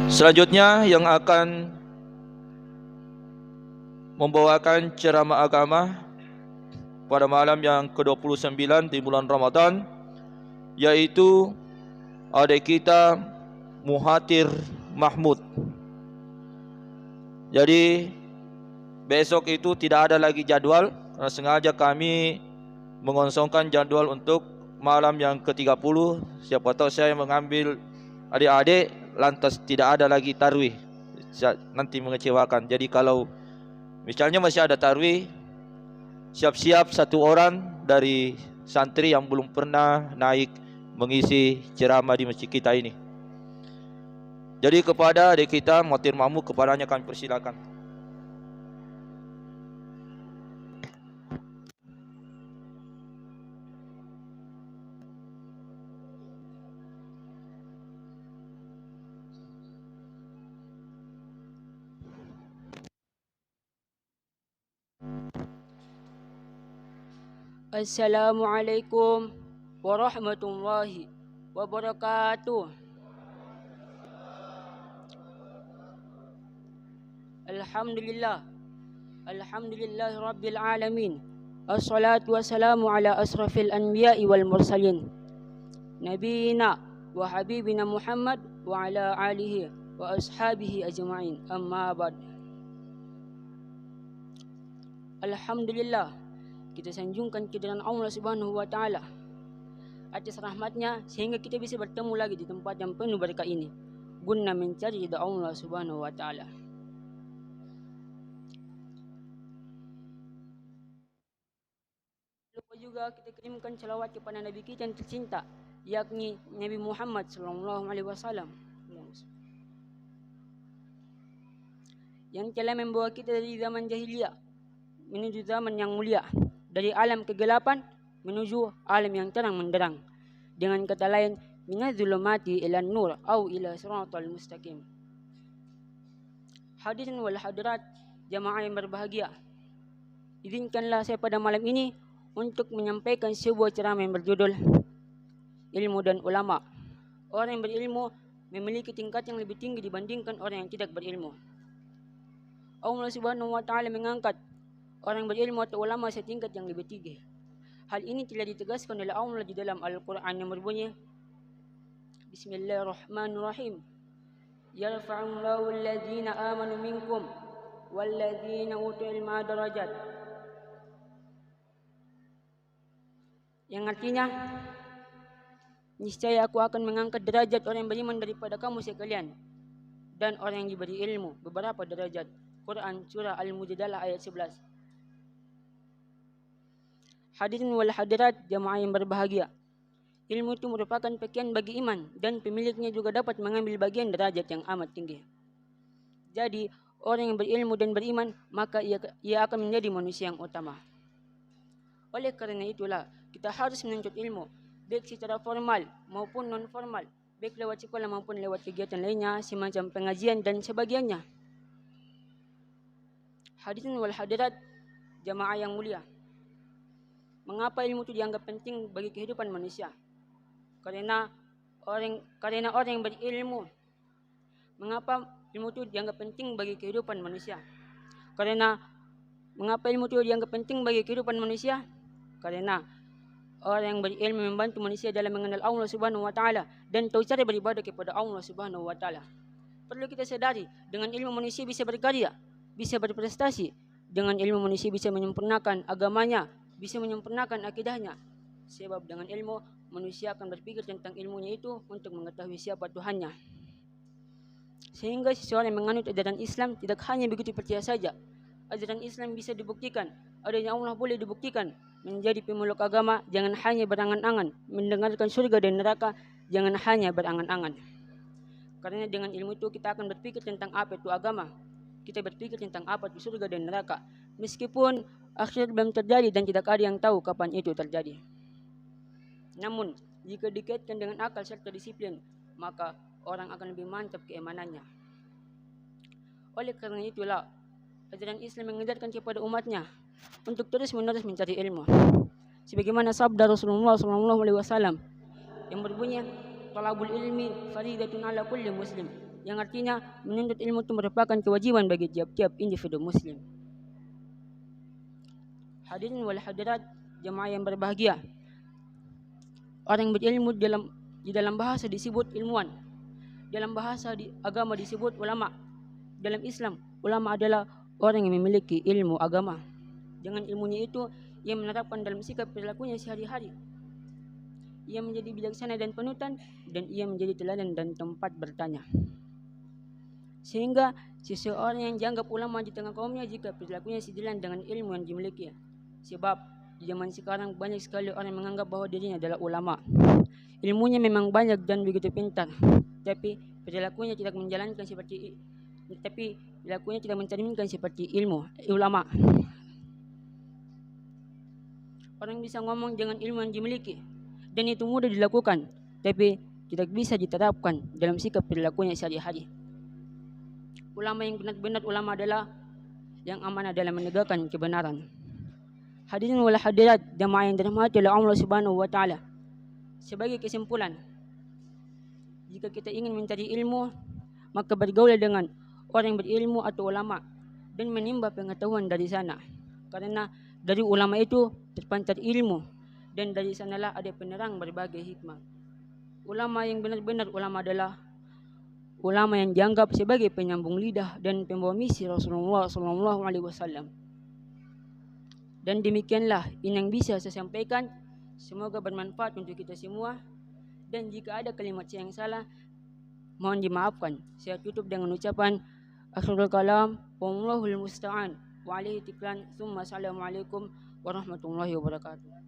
Selanjutnya yang akan membawakan ceramah agama pada malam yang ke-29 di bulan Ramadan, yaitu adik kita Muhatir Mahmud. Jadi besok itu tidak ada lagi jadwal, karena sengaja kami mengosongkan jadwal untuk malam yang ke-30. Siapa tahu saya mengambil adik-adik lantas tidak ada lagi tarwih, nanti mengecewakan. Jadi kalau misalnya masih ada tarwih, siap-siap satu orang dari santri yang belum pernah naik mengisi ceramah di masjid kita ini. Jadi kepada adik kita Muhatir Mahmud, kepadanya kami persilakan. Assalamualaikum warahmatullahi wabarakatuh. Alhamdulillah rabbil alamin. Assalatu wassalamu ala asrafil anbiya'i wal mursalin, nabiyina wa habibina Muhammad wa ala alihi wa ashabihi ajma'in. Amma ba'd. Alhamdulillah, kita sanjungkan kehadiran Allah Subhanahu wa taala atas rahmatnya sehingga kita bisa bertemu lagi di tempat yang penuh berkah ini guna mencari ridha Allah Subhanahu wa taala. Lupa juga kita kirimkan selawat kepada Nabi kita yang tercinta, yakni Nabi Muhammad sallallahu alaihi wasallam, yang telah membawa kita dari zaman jahiliyah menuju zaman yang mulia, dari alam kegelapan menuju alam yang terang menderang. Dengan kata lain, minadz-zulumati ila nur au ila siratal mustaqim. Hadirin wal hadirat, jamaah yang berbahagia, izinkanlah saya pada malam ini untuk menyampaikan sebuah ceramah yang berjudul Ilmu dan Ulama. Orang yang berilmu memiliki tingkat yang lebih tinggi dibandingkan orang yang tidak berilmu. Allah Subhanahu wa taala mengangkat orang berilmu atau ulama setingkat yang lebih tinggi. Hal ini telah ditegaskan oleh Allah di dalam Al-Quran yang berbunyi, Bismillahirrahmanirrahim. Yarfa'ullahu alladhina amanu minkum walladhina utul ilma darajat. Yang artinya, niscaya aku akan mengangkat derajat orang yang beriman daripada kamu sekalian dan orang yang diberi ilmu beberapa derajat. Quran surah Al-Mujadalah ayat 11. Hadirin wal hadirat, jamaah yang berbahagia, ilmu itu merupakan pakaian bagi iman dan pemiliknya juga dapat mengambil bagian derajat yang amat tinggi. Jadi orang yang berilmu dan beriman, maka ia akan menjadi manusia yang utama. Oleh karena itulah kita harus menuntut ilmu, baik secara formal maupun non formal, baik lewat sekolah maupun lewat kegiatan lainnya semacam pengajian dan sebagainya. Hadirin wal hadirat, jamaah yang mulia, mengapa ilmu itu dianggap penting bagi kehidupan manusia? Karena orang yang berilmu. Mengapa ilmu itu dianggap penting bagi kehidupan manusia? Mengapa ilmu itu dianggap penting bagi kehidupan manusia? Karena orang yang berilmu membantu manusia dalam mengenal Allah Subhanahu wa taala dan tahu cara beribadah kepada Allah Subhanahu wa taala. Perlu kita sadari, dengan ilmu manusia bisa berkarya, bisa berprestasi. Dengan ilmu manusia bisa menyempurnakan agamanya, bisa menyempurnakan akidahnya. Sebab dengan ilmu manusia akan berpikir tentang ilmunya itu untuk mengetahui siapa Tuhannya. Sehingga seseorang yang menganut ajaran Islam tidak hanya begitu percaya saja. Ajaran Islam bisa dibuktikan, adanya Allah boleh dibuktikan. Menjadi pemeluk agama jangan hanya berangan-angan, mendengarkan surga dan neraka jangan hanya berangan-angan. Karena dengan ilmu itu kita akan berpikir tentang apa itu agama. Kita berpikir tentang apa itu surga dan neraka. Meskipun akhirat belum terjadi dan tidak ada yang tahu kapan itu terjadi. Namun, jika dikaitkan dengan akal serta disiplin, maka orang akan lebih mantap keimanannya. Oleh karena itulah, ajaran Islam mengajarkan kepada umatnya untuk terus-menerus mencari ilmu. Sebagaimana sabda Rasulullah SAW yang berbunyi, talabul ilmi faridatun ala kulli muslim. yang artinya menuntut ilmu itu merupakan kewajiban bagi tiap-tiap individu muslim. Hadirin wal hadirat jemaah yang berbahagia. Orang yang berilmu di dalam bahasa disebut ilmuwan. Dalam bahasa agama disebut ulama. Dalam Islam, ulama adalah orang yang memiliki ilmu agama. Dengan ilmunya itu, ia menerapkan dalam sikap perilakunya sehari-hari. Ia menjadi bijaksana dan panutan, dan ia menjadi teladan dan tempat bertanya. Sehingga seseorang yang dianggap ulama di tengah kaumnya jika perilakunya sejalan dengan ilmu yang dimiliki. Sebab di zaman sekarang banyak sekali orang yang menganggap bahwa dirinya adalah ulama. Ilmunya memang banyak dan begitu pintar, tapi perilakunya tidak mencerminkan seperti ilmu ulama. Orang bisa ngomong dengan ilmu yang dimiliki dan itu mudah dilakukan, tapi tidak bisa diterapkan dalam sikap perilakunya sehari-hari. Ulama yang benar-benar ulama adalah yang amanah dalam menegakkan kebenaran. Hadirin wal hadirat jemaah yang dirahmati oleh Allah Subhanahu wa taala. Sebagai kesimpulan, jika kita ingin mencari ilmu, maka bergaul dengan orang yang berilmu atau ulama dan menimba pengetahuan dari sana. Karena dari ulama itu terpancar ilmu dan dari sanalah ada penerang berbagai hikmah. Ulama yang benar-benar ulama adalah ulama yang dianggap sebagai penyambung lidah dan pembawa misi Rasulullah SAW. Dan demikianlah ini yang bisa saya sampaikan. Semoga bermanfaat untuk kita semua. Dan jika ada kalimat yang salah, mohon dimaafkan. Saya tutup dengan ucapan akhirul kalam, wallahul musta'an, wa alaihi tiklan, summa assalamualaikum warahmatullahi wabarakatuh.